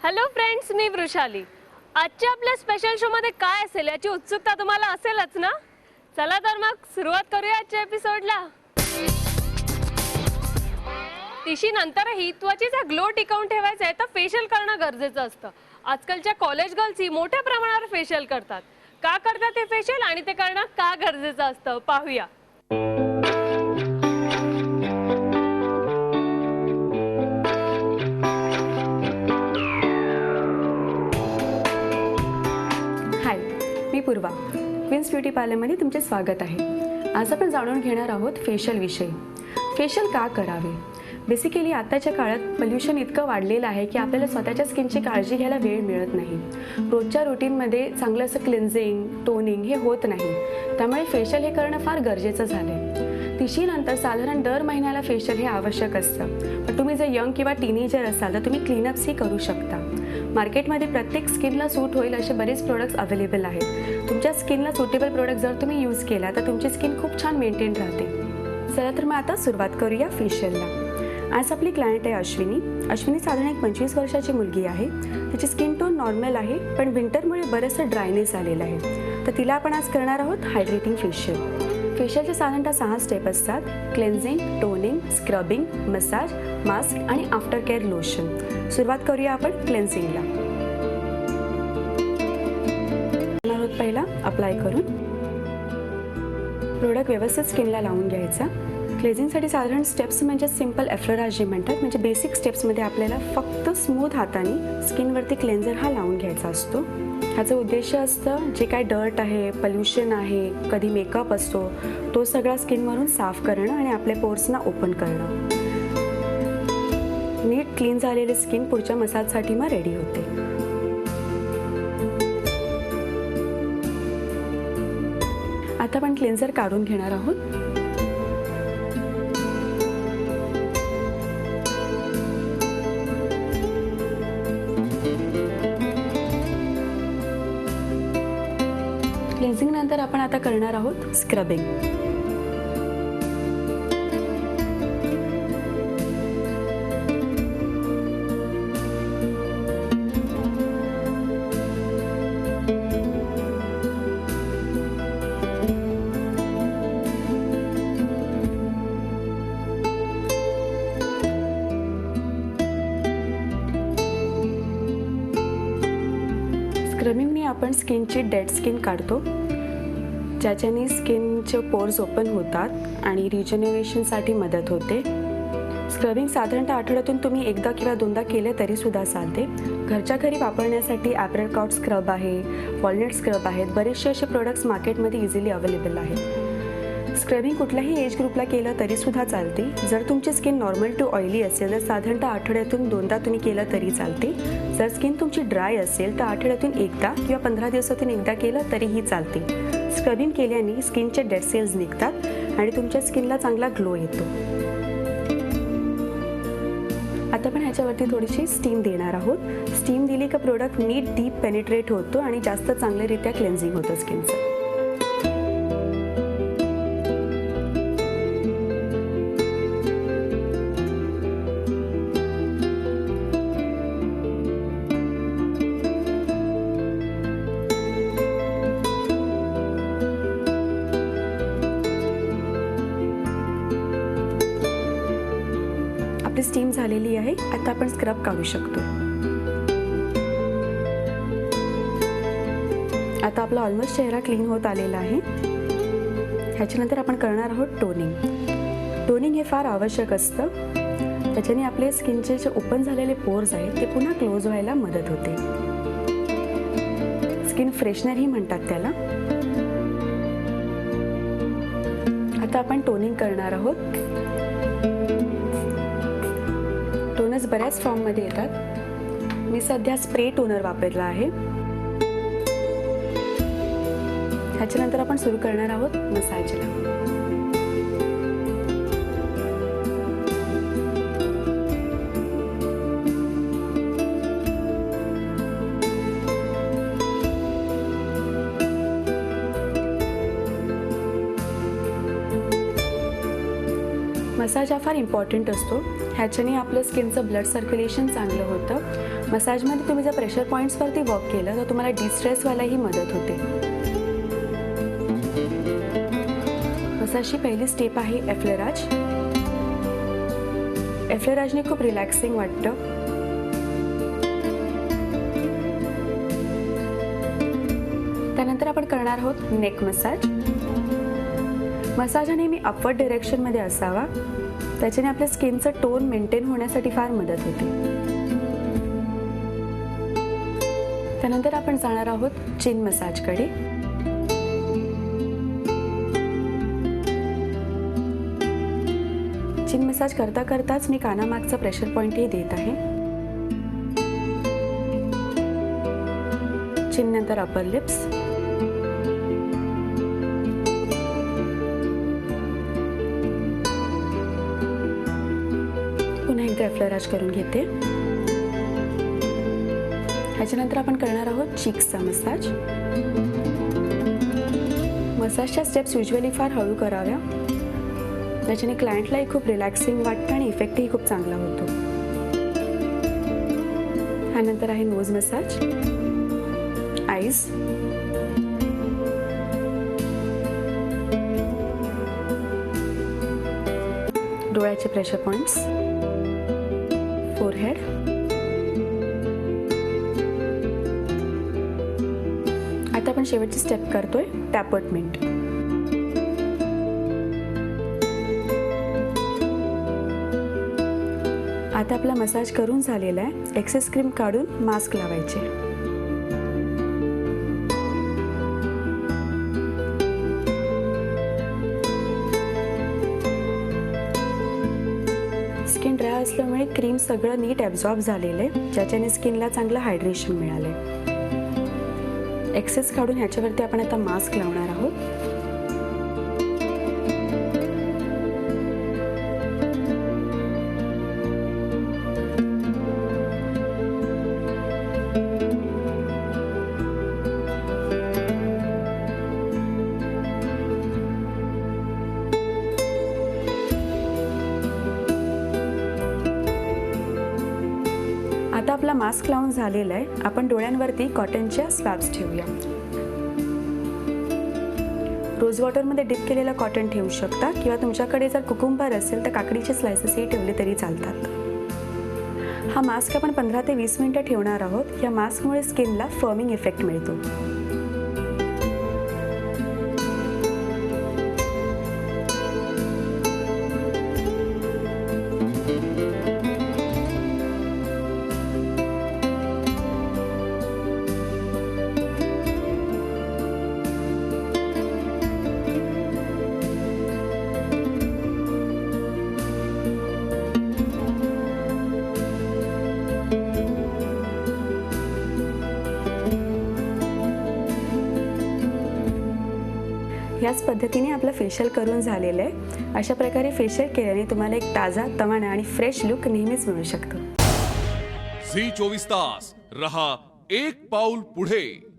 Hello friends, मी वृषाली। आजच्या आपल्या special show मध्ये काय असेल याची उत्सुकता तुम्हाला असेलच ना। चला तर मग सुरुवात करूया आजच्या एपिसोडला। तिशी नंतरही त्वचेचा ग्लो टिकवून ठेवायचा आहे तर फेशियल करणं गरजेचं असतं। आजकालच्या कॉलेज गर्ल्सही मोठ्या प्रमाणावर फेशियल करतात। का करतात हे फेशियल आणि ते करणं का गरजेचं असतं पाहूया। हाय, मी पूर्वा। क्वीन्स ब्युटी पार्लरमध्ये तुमचे स्वागत आहे। आज आपण जाणून घेणार आहोत फेशियल विषयी। फेशियल का करावे? बेसिकली आताच्या काळात पोल्यूशन इतकं वाढलेलं आहे की आपल्याला स्वतःच्या स्किनची काळजी घ्यायला वेळ मिळत नाही। रोजच्या रुटीनमध्ये चांगलं असं क्लिन्झिंग, टोनिंग हे होत नाही। त्यामुळे फेशियल हे करणं फार गरजेचं झालंय। तिशीनंतर साधारण दर महिन्याला फेशियल हे आवश्यक असतं। पण तुम्ही जर यंग किंवा टीनेजर असाल तर तुम्ही क्लीनअप्सही करू शकता। मार्केटमध्ये प्रत्येक स्किनला सूट होईल असे बरेच प्रोडक्ट्स अवेलेबल आहेत। तुमच्या स्किनला सुटेबल प्रोडक्ट जर तुम्ही यूज केला तर तुमची स्किन खूप छान मेंटेन राहते। चला तर मग आता सुरुवात करूया फेशियलला। आज आपली क्लायंट आहे अश्विनी। अश्विनी साधारण एक 25 वर्षाची मुलगी आहे। तिची स्किन टोन नॉर्मल आहे, पण विंटरमुळे बरंचसं ड्रायनेस आलेलं आहे। तर तिला आपण आज करणार आहोत हायड्रेटिंग फेशियल। फेशियलचे साधारणतः 6 स्टेप असतात: cleansing, toning, scrubbing, massage, mask आणि आफ्टर केअर लोशन। सुरुवात करूया आपण क्लेन्झिंगला। पहिला अप्लाय करून प्रोडक्ट व्यवस्थित स्किनला लावून घ्यायचा। क्लेन्झिंगसाठी साधारण स्टेप्स म्हणजे सिंपल एफ्लोराज जे म्हणतात, म्हणजे बेसिक स्टेप्समध्ये आपल्याला फक्त स्मूथ हाताने स्किनवरती क्लेन्झर हा लावून घ्यायचा असतो। ह्याचं उद्देश असतं जे काय डर्ट आहे, पोल्यूशन आहे, कधी मेकअप असतो, तो सगळा स्किनवरून साफ करणं आणि आपल्या पोर्सना ओपन करणं। नीट क्लीन झालेली स्किन पुढच्या मसाजसाठी मग रेडी होते। आता आपण क्लेन्झर काढून घेणार आहोत। क्लेन्झिंग नंतर आपण आता करणार आहोत स्क्रबिंग। स्क्रबिंगने आपण स्किनची डेड स्किन काढतो, ज्याच्याने स्किनचे पोर्स ओपन होतात आणि रिजनरेशनसाठी मदत होते। स्क्रबिंग साधारणतः आठवड्यातून तुम्ही एकदा किंवा दोनदा केले तरीसुद्धा चालते। घरच्या घरी वापरण्यासाठी ॲप्रॉट स्क्रब आहे, वॉलनट स्क्रब आहेत, बरेचसे असे प्रोडक्ट्स मार्केटमध्ये इझिली अवेलेबल आहेत। स्क्रबिंग कुठल्याही एज ग्रुपला केलं तरीसुद्धा चालते। जर तुमची स्किन नॉर्मल टू ऑइली असेल तर साधारणतः आठवड्यातून दोनदा तुम्ही केलं तरी चालते। जर स्किन तुमची ड्राय असेल तर आठवड्यातून एकदा किंवा 15 दिवसातून एकदा केलं तरीही चालते। स्क्रबिंग केल्याने स्किनचे डेड सेल्स निघतात आणि तुमच्या स्किनला चांगला ग्लो येतो। आता आपण ह्याच्यावरती थोडीशी स्टीम देणार आहोत। स्टीम दिली का प्रोडक्ट नीट डीप पेनिट्रेट होतो आणि जास्त चांगल्यारीत्या क्लेन्झिंग होतं स्किनचं। आपली स्टीम झालेली आहे। आता आपण स्क्रब काढू शकतो। आता आपला ऑलमोस्ट चेहरा क्लीन होत आलेला आहे। ह्याच्यानंतर आपण करणार आहोत टोनिंग। टोनिंग हे फार आवश्यक असतं, त्याच्याने आपले स्किनचे जे ओपन झालेले पोर्स आहेत ते पुन्हा क्लोज व्हायला मदत होते। स्किन फ्रेशनरही म्हणतात त्याला। आता आपण टोनिंग करणार आहोत। टोनर्स बऱ्याच फॉर्ममध्ये येतात। मी सध्या स्प्रे टोनर वापरला आहे। ह्याच्यानंतर आपण सुरू करणार आहोत मसाजला। मसाज हा फार इम्पॉर्टंट असतो. ह्याच्याने आपलं स्किनचं ब्लड सर्क्युलेशन चांगलं होतं. मसाजमध्ये तुम्ही जर प्रेशर पॉईंट्सवरती वर्क केलं तर तुम्हाला डिस्ट्रेस व्हायलाही मदत होते. मसाजची पहिली स्टेप आहे एफ्लेराज. एफ्लेराजने खूप रिलॅक्सिंग वाटतं. त्यानंतर आपण करणार आहोत नेक मसाज. मसाज हा नेहमी अपवर्ड डिरेक्शनमध्ये असावा. त्याच्याने आपल्या स्किनचं टोन मेंटेन होण्यासाठी फार मदत होते. त्यानंतर आपण जाणार आहोत चिन मसाजकडे. चिन मसाज करता करताच मी कानामागचा प्रेशर पॉईंटही देत आहे. चिन नंतर अपर लिप्स, पुन्हा एकदा एफ्लेराज करून घेते. ह्याच्यानंतर आपण करणार आहोत चीक्सचा मसाज. मसाजच्या स्टेप्स युजली फार हळू कराव्या. त्याच्याने क्लायंटलाही खूप रिलॅक्सिंग वाटतं आणि इफेक्टही खूप चांगला होतो. ह्यानंतर आहे नोज मसाज, आईज, डोळ्याचे प्रेशर पॉईंट्स, फोरहेड, आता आपण शेवटची स्टेप करतोय टॅपटमेंट. आता आपला मसाज करून झालेला आहे. एक्सेस क्रीम काढून मास्क लावायचे. स्किन ड्राय असल्यामुळे क्रीम सगळं नीट ॲब्झॉर्ब झालेलं आहे, ज्याच्याने स्किनला चांगलं हायड्रेशन मिळालंय. एक्सेस काढून ह्याच्यावरती आपण आता मास्क लावणार आहोत. आता आपला मास्क लावून झालेला आहे. आपण डोळ्यांवरती कॉटनच्या स्वॅब्स ठेवूया. रोज वॉटरमध्ये डिप केलेला कॉटन ठेवू शकता किंवा तुमच्याकडे जर कुकुंबर असेल तर काकडीचे स्लायसेसही ठेवले तरी चालतात. हा मास्क आपण 15 ते 20 मिनिटं ठेवणार आहोत. या मास्कमुळे स्किनला फर्मिंग इफेक्ट मिळतो. याच पद्धतीने आपलं फेशियल करून झालेलं आहे. अशा प्रकारे फेशियल केल्याने तुम्हाला एक ताजा, तवाना आणि फ्रेश लुक नेहमीच मिळू शकतो. झी 24 तास रहा एक पाऊल पुढे.